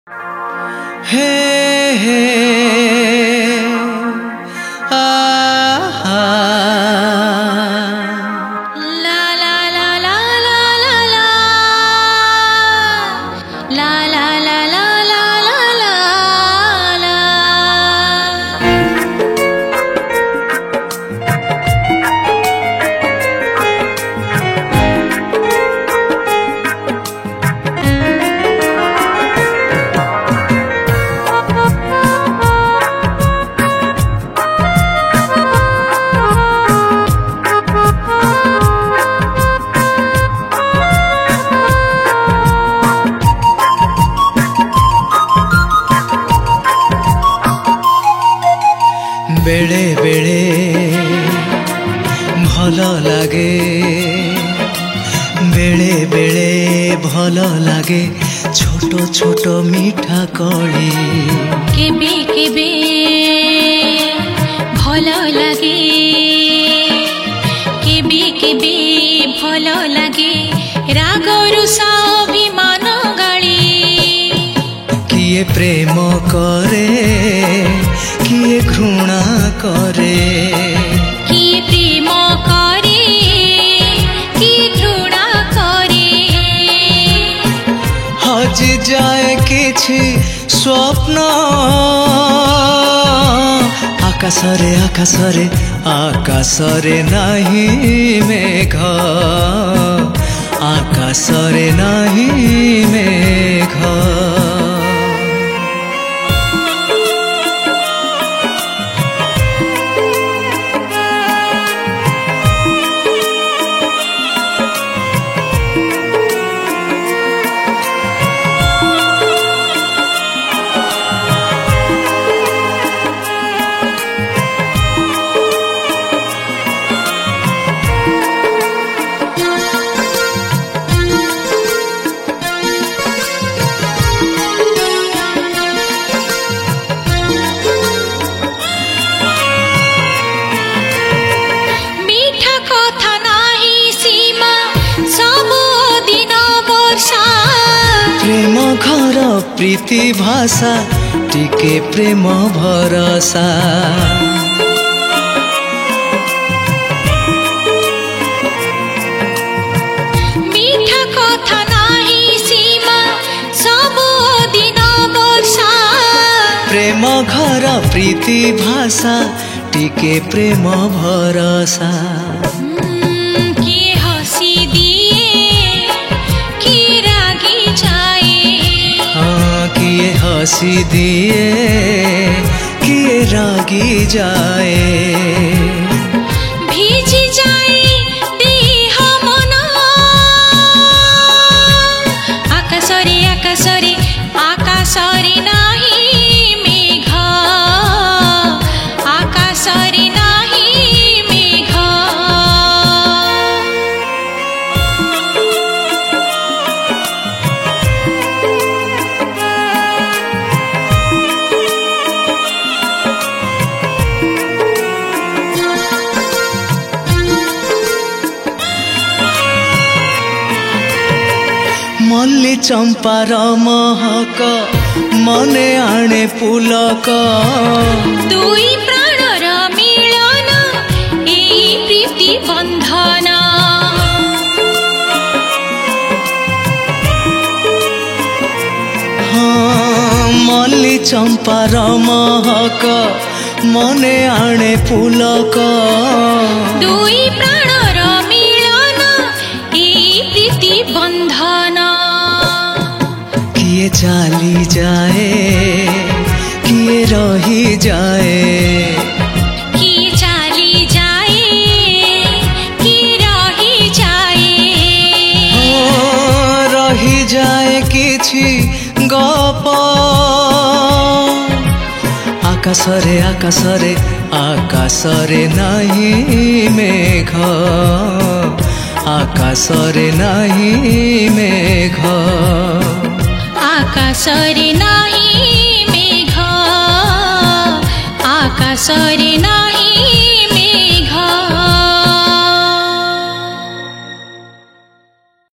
Hey, hey, ah, ah. La la la la la la la. La la la la la la la la. बेले बेले भल लागे बेले बेले भल लागे छोट छोट मीठा कड़ी केबे केबे भल लागे केबे केबे भल लागे रागरु स्वाभिमान गाड़ी किए प्रेम करे किए घृणा करे किए प्रेम करे किए घृणा करे हजि जाए किछि स्वप्न आकाशरे आकाशरे आकाशरे नाही मेघ आकाशरे नाही मेघ प्रेम घर प्रीति भाषा टिके प्रेम भरसा मीठा कथा नाही सीमा सब दिन वर्षा प्रेम घर प्रीति भाषा टिके प्रेम भरसा किए हसी दिए किए रागी जाए किए हसी दिए किए रागी जाए ভিজি যায় দেহ মন আকাশরে আকাশরে আকাশরে নাহি মেঘ আকাশরে নাহি মেঘ मल्ली चंपार महक मने आणे पुलक दुई प्राणर मिलन एई प्रीति बंधन हाँ मल्ली चंपार महक मने आणे पुलक दुई प्राणर मिलन एई प्रीति बंधन किए चाली जाए किए रही जाए किए चाली जाए किए रही जाए रही जाए किछि गप आकाशरे आकाशरे आकाशरे नाही मेघ आकाशरे नाही मेघ आकाशरे नाही मेघ आकाशरे नाही